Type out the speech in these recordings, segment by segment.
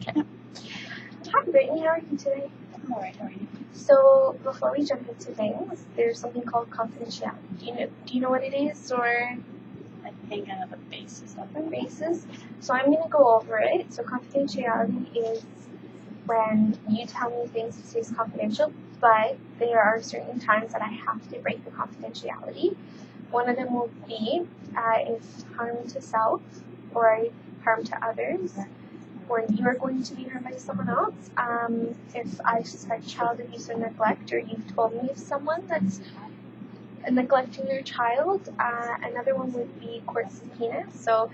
Hi, Brittany. How are you today? I'm alright, how are you? So, before we jump into things, there's something called confidentiality. Do you know what it is, or I think I know the basis of it. basis? So, I'm going to go over it. So, confidentiality is when you tell me things that stays confidential, but there are certain times that I have to break the confidentiality. One of them will be if harm to self or harm to others, or you are going to be harmed by someone else. If I suspect child abuse or neglect, or you've told me of someone that's neglecting their child. Another one would be court subpoena. So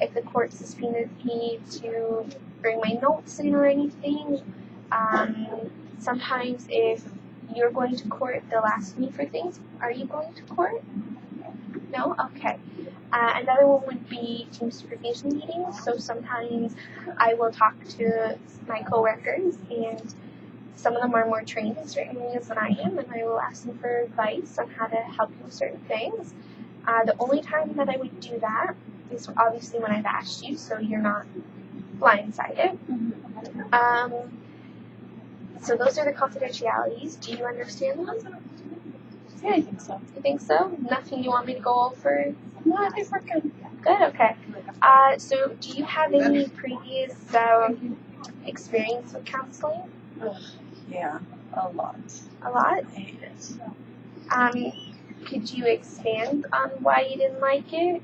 if the court subpoenaed me to bring my notes in or anything, sometimes if you're going to court, they'll ask me for things. Are you going to court? No? Okay. Another one would be team supervision meetings. So sometimes I will talk to my coworkers, and some of them are more trained in certain areas than I am, and I will ask them for advice on how to help you with certain things. The only time that I would do that is obviously when I've asked you, so you're not blindsided. So those are the confidentialities. Do you understand them? Yeah, I think so. You think so? Nothing you want me to go over? No, I think we're good. Good, okay. So do you have any previous experience with counseling? Yeah, a lot. A lot? I hate it. Could you expand on why you didn't like it?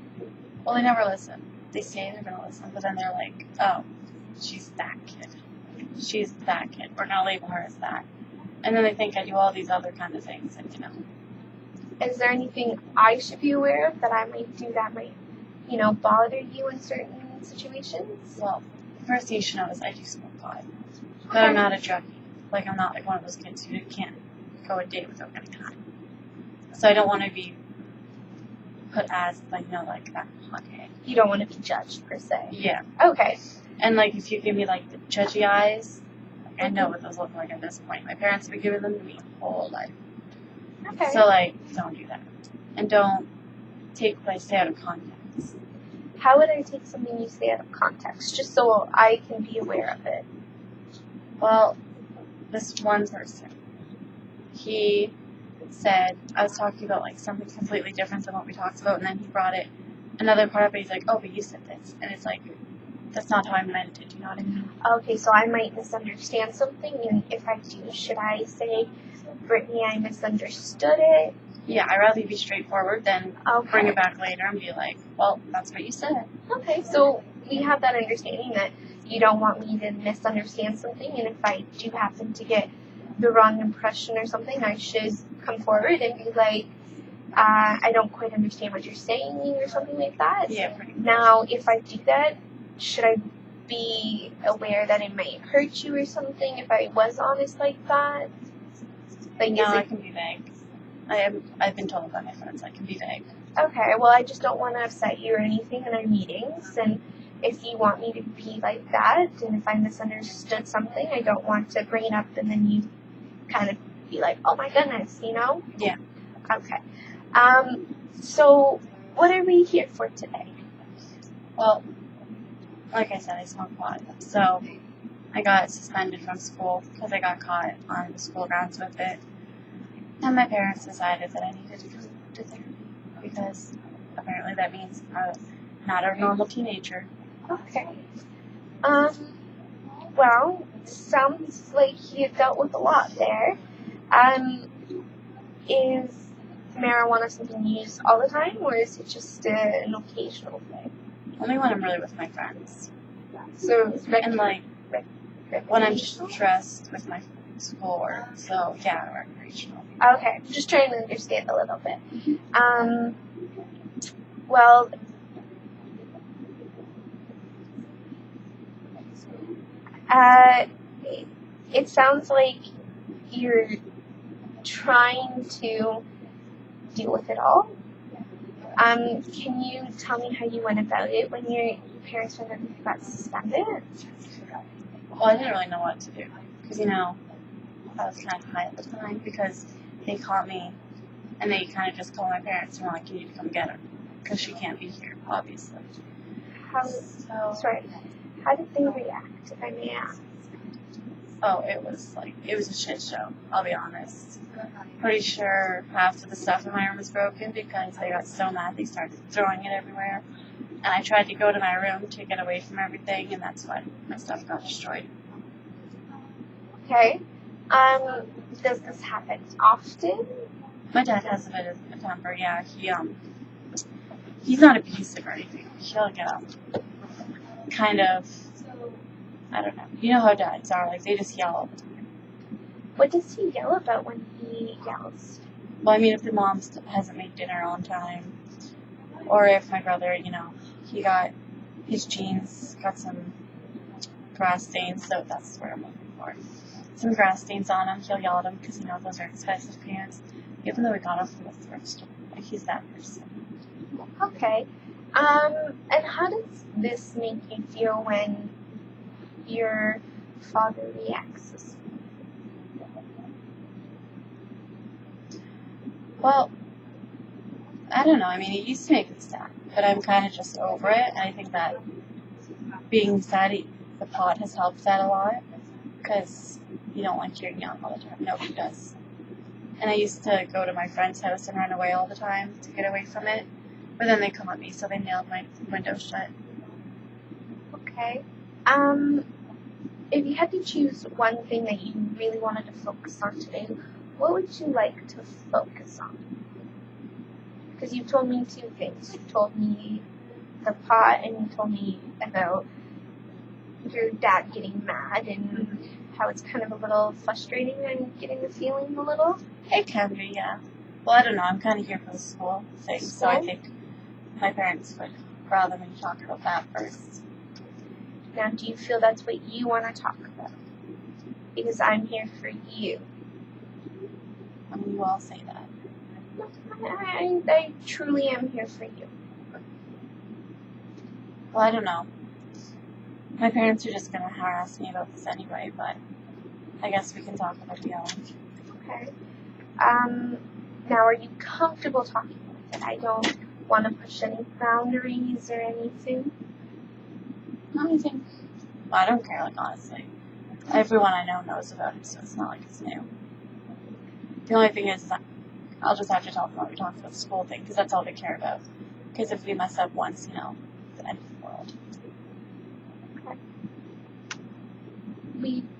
Well, they never listen. They say they're going to listen, but then they're like, oh, she's that kid. She's that kid. We're going to label her as that. And then they think I do all these other kind of things, and Is there anything I should be aware of that I might do that might, bother you in certain situations? Well, the first thing you should know is I do smoke pot. But I'm not a junkie. Like, I'm not like one of those kids who can't go a day without getting high. So I don't want to be put as, like that hothead. You don't want to be judged, per se. Yeah. Okay. And, if you give me, the judgy eyes, I know what those look like at this point. My parents have been giving them to me my whole life. Okay. So, don't do that. And don't take what I say out of context. How would I take something you say out of context, just so I can be aware of it? Well, this one person, he said, I was talking about, something completely different than what we talked about, and then he brought another part up, and he's like, oh, but you said this. And it's like, that's not how I meant it, do you know what I mean? Okay, so I might misunderstand something, and if I do, should I say, Brittany, I misunderstood it? Yeah, I'd rather be straightforward than bring it back later and be like, well, that's what you said. Okay, so we have that understanding that you don't want me to misunderstand something, and if I do happen to get the wrong impression or something, I should come forward and be like, I don't quite understand what you're saying or something like that. Yeah, pretty much. Now, if I do that, should I be aware that it might hurt you or something if I was honest like that? No, I can be vague. I've been told by my friends I can be vague. Okay, well, I just don't want to upset you or anything in our meetings, and if you want me to be like that, and if I misunderstood something, I don't want to bring it up and then you kind of be like, oh my goodness, Yeah. Okay. So what are we here for today? Well, like I said, I smoke pot, so I got suspended from school because I got caught on the school grounds with it. And my parents decided that I needed to go to therapy because apparently that means I'm not a normal teenager. Okay. Well, sounds like you dealt with a lot there. Is marijuana something you use all the time, or is it just an occasional thing? Only when I'm really with my friends. So, And when I'm stressed with my schoolwork. So, yeah, recreational. Okay, just trying to understand a little bit. Well, it sounds like you're trying to deal with it all. Can you tell me how you went about it when your parents found out you got suspended? Well, I didn't really know what to do because, I was kind of high at the time because they caught me and they kind of just called my parents and were like, you need to come get her because she can't be here, obviously. How did they react, if I may ask? Oh, it was a shit show, I'll be honest. Pretty sure half of the stuff in my room was broken because they got so mad they started throwing it everywhere. And I tried to go to my room to get away from everything, and that's when my stuff got destroyed. Okay. Does this happen often? My dad has a bit of a temper, yeah. He's not abusive or anything. He'll get kind of, I don't know. You know how dads are, like, they just yell all the time. What does he yell about when he yells? Well, I mean, if the mom hasn't made dinner on time, or if my brother, he got his jeans, got some grass stains, so that's what I'm looking for. Some grass stains on him, he'll yell at him because, those are expensive pants, even though we got them from the thrift store. Like, he's that person. Okay. And how does this make you feel when your father reacts this way? Well, I don't know. I mean, it used to make me sad, but I'm kind of just over it. And I think that being sad, the pot has helped that a lot because you don't like hearing yelling all the time. Nobody does. And I used to go to my friend's house and run away all the time to get away from it. But then they come at me, so they nailed my window shut. Okay. If you had to choose one thing that you really wanted to focus on today, what would you like to focus on? Because you told me two things. You told me the pot, and you told me about your dad getting mad and how it's kind of a little frustrating and getting the feeling a little. It can be, yeah. Well, I don't know. I'm kind of here for the school thing, so I think my parents would rather me talk about that first. Now, do you feel that's what you want to talk about? Because I'm here for you. I mean, you all say that. I truly am here for you. Well, I don't know. My parents are just going to harass me about this anyway, but I guess we can talk about the yelling. Okay. Now, are you comfortable talking with it? I don't want to push any boundaries or anything. Well, I don't care, like, honestly. Everyone I know knows about it, so it's not like it's new. The only thing is that I'll just have to tell them when we talk about the school thing, because that's all they care about. Because if we mess up once, the end of the world. Okay.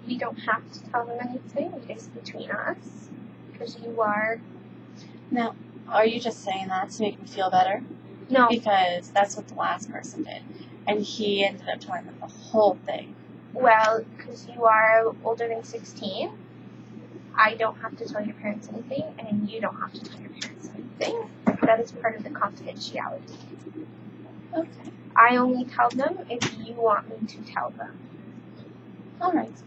We don't have to tell them anything. It's between us. Because you are... Now, are you just saying that to make me feel better? No. Because that's what the last person did. And he ended up telling them the whole thing. Well, because you are older than 16, I don't have to tell your parents anything, and you don't have to tell your parents anything. That is part of the confidentiality. Okay. I only tell them if you want me to tell them. Alright.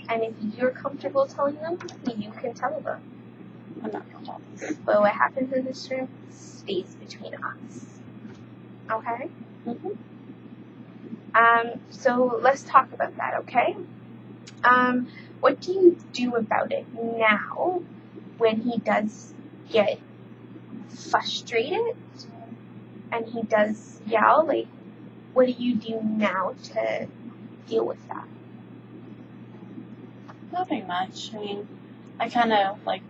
And if you're comfortable telling them, you can tell them. I'm not going to tell them. But what happens in this room stays between us. Okay? Mm-hmm. So let's talk about that, okay? What do you do about it now when he does get frustrated and he does yell? Like, what do you do now to deal with that? Nothing much. I mean, I kind of like,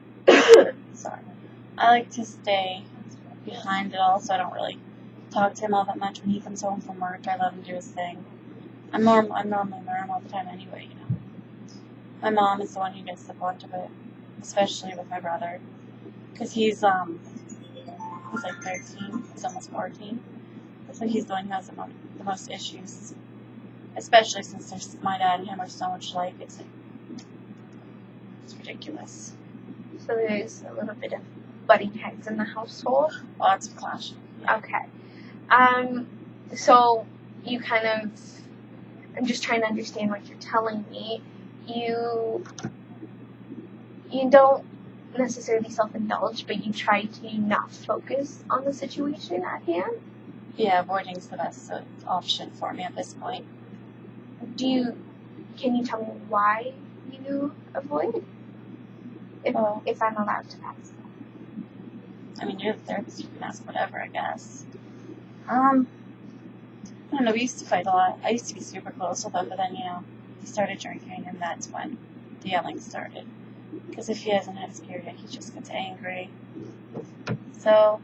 sorry. I like to stay behind it all, so I don't really talk to him all that much when he comes home from work. I let him do his thing. I'm normally in my room all the time anyway, My mom is the one who gets the brunt of it, especially with my brother, because he's like 13, he's almost 14, so he's the one who has the most issues, especially since my dad and him are so much alike. It's ridiculous. So there's a little bit of butting heads in the household? Lots of clashing. Yeah. Okay. So you kind of... I'm just trying to understand what you're telling me. You don't necessarily self-indulge, but you try to not focus on the situation at hand? Yeah, avoiding's the best option for me at this point. Can you tell me why you avoid? If I'm allowed to ask. I mean, you're the therapist, you can ask whatever, I guess. I don't know, we used to fight a lot. I used to be super close with him, but then, he started drinking, and that's when the yelling started. Because if he hasn't had his period, he just gets angry. So,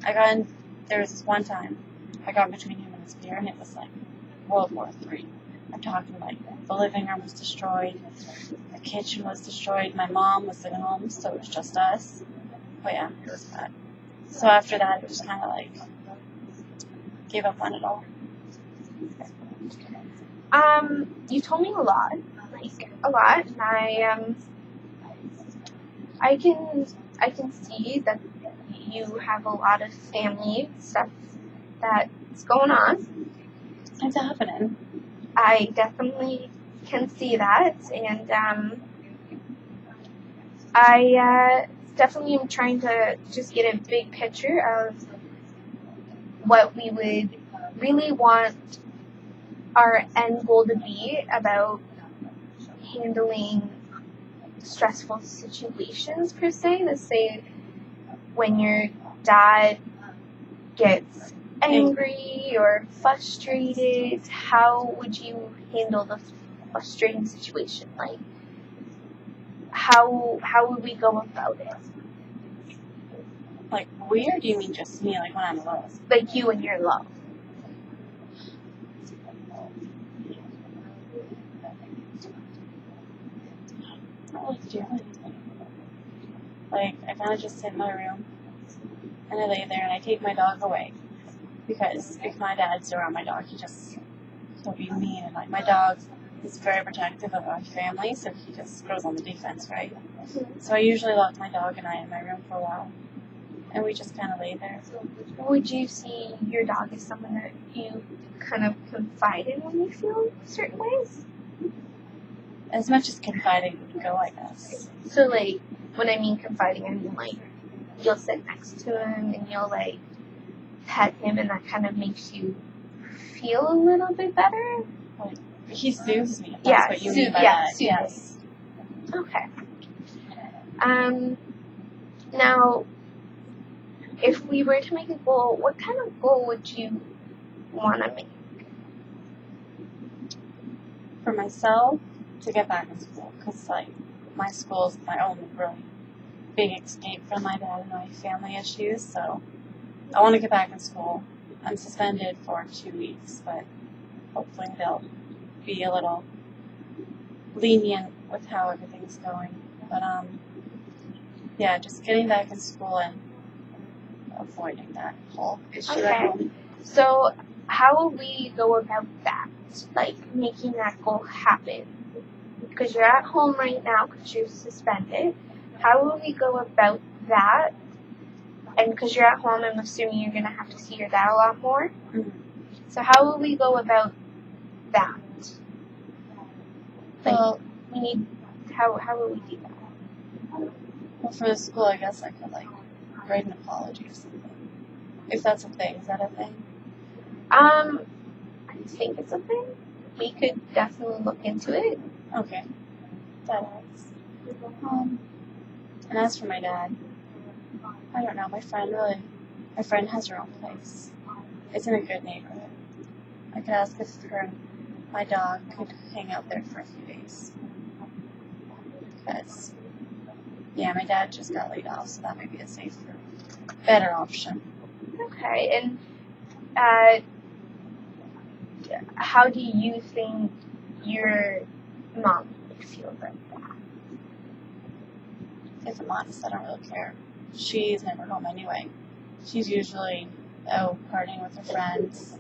there was this one time, I got between him and his beer, and it was like World War III. I'm talking like the living room was destroyed, the kitchen was destroyed, my mom was at home, so it was just us. But yeah, it was bad. So after that, it was kind of like, gave up on it all. You told me a lot, and I can see that you have a lot of family stuff that's going on. It's happening. I definitely can see that, and I definitely am trying to just get a big picture of what we would really want our end goal to be about handling stressful situations, per se. Let's say when your dad gets angry or frustrated, how would you handle the frustrating situation? Like, how would we go about it? Like, we, or do you mean just me, like when I'm alone? Like you and your love. I don't like to do anything. Like, I kind of just sit in my room, and I lay there, and I take my dog away. Because if my dad's around my dog, he'll be mean, and like my dog is very protective of our family, so he just goes on the defense, right? So I usually lock my dog and I in my room for a while, and we just kind of lay there. Would you see your dog as someone that you kind of confide in when you feel certain ways? As much as confiding would go, I guess. So, like, when I mean confiding, I mean, like, you'll sit next to him and you'll, like, pet him, and that kind of makes you feel a little bit better? Like, he soothes me, if that's what you mean by that. Soothing. Yes. Okay. Now, if we were to make a goal, what kind of goal would you want to make? For myself, to get back in school, because, like, my school is my only really big escape from my dad and my family issues, so I want to get back in school. I'm suspended for 2 weeks, but hopefully they'll be a little lenient with how everything's going. But, yeah, just getting back in school and avoiding that whole issue at home. So, how will we go about that? Like, making that goal happen? Because you're at home right now because you're suspended. How will we go about that? And because you're at home, I'm assuming you're going to have to see your dad a lot more. Mm-hmm. So how will we go about that? Like, Well, how will we do that? Well, for the school, I guess I could, like, write an apology or something. If that's a thing. Is that a thing? I think it's a thing. We could definitely look into it. Okay. That helps. And as for my dad, I don't know, my friend has her own place. It's in a good neighborhood. I could ask if her and my dog could hang out there for a few days. Because, yeah, my dad just got laid off, so that might be a safer, better option. Okay, and how do you think your mom would feel about that? If I'm honest, I don't really care. She's never home anyway. She's usually out partying with her friends.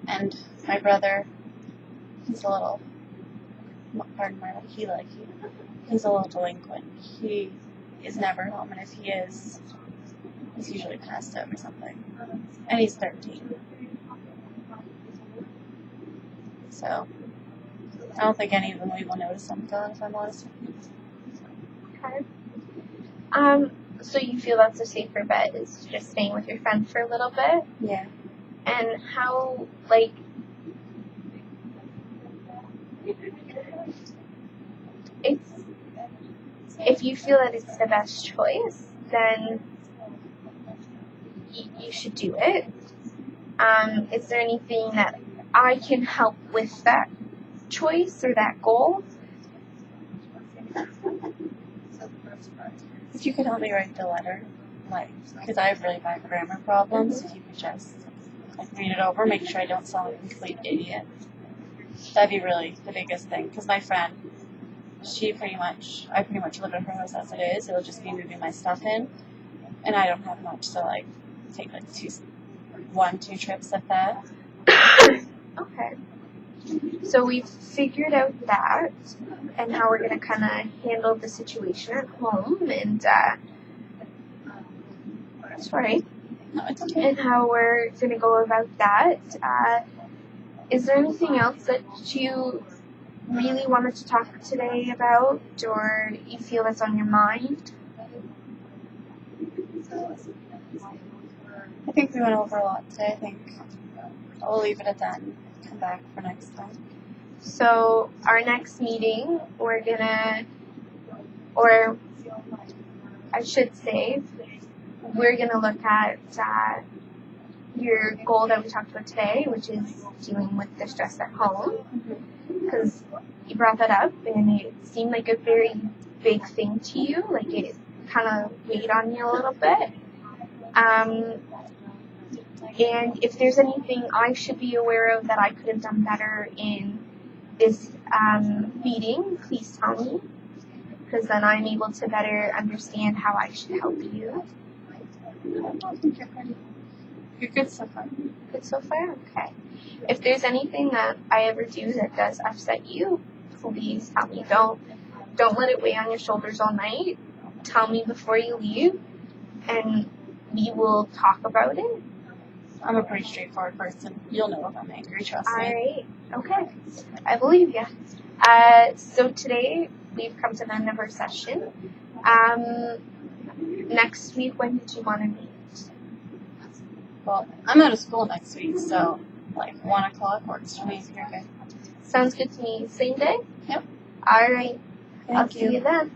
And my brother, he's a little, pardon my, he's a little delinquent. He is never home, and if he is, he's usually passed out or something. And he's 13. So, I don't think any of them will notice I'm gone, if I'm honest with you. Okay. So you feel that's a safer bet, is just staying with your friend for a little bit? Yeah. And how, like, if you feel that it's the best choice, then you should do it. Is there anything that I can help with that choice or that goal? If you could help me write the letter, because I have really bad grammar problems, if you could just read it over, make sure I don't sound like a complete idiot. That'd be really the biggest thing. Because my friend, I pretty much live at her house as it is. It'll just be moving my stuff in, and I don't have much to take 2 trips at that. Okay. So we've figured out that and how we're going to kind of handle the situation at home and sorry. No, it's okay. And how we're going to go about that. Is there anything else that you really wanted to talk today about or you feel that's on your mind? I think we went over a lot today. I think I'll leave it at that and come back for next time. So our next meeting, we're going to look at your goal that we talked about today, which is dealing with the stress at home, because you brought that up and it seemed like a very big thing to you, like it kind of weighed on you a little bit. And if there's anything I should be aware of that I could have done better in this meeting, please tell me, because then I'm able to better understand how I should help you. I think you're good so far. Good so far? Okay. If there's anything that I ever do that does upset you, please tell me. Don't let it weigh on your shoulders all night. Tell me before you leave, and we will talk about it. I'm a pretty straightforward person. You'll know if I'm angry, trust me. Alright. Okay. I believe you. So today, we've come to the end of our session. Next week, when did you want to meet? Well, I'm out of school next week, so 1 o'clock works for me if you're good. Sounds good to me. Same day? Yep. Alright. I'll Thank see you. you then.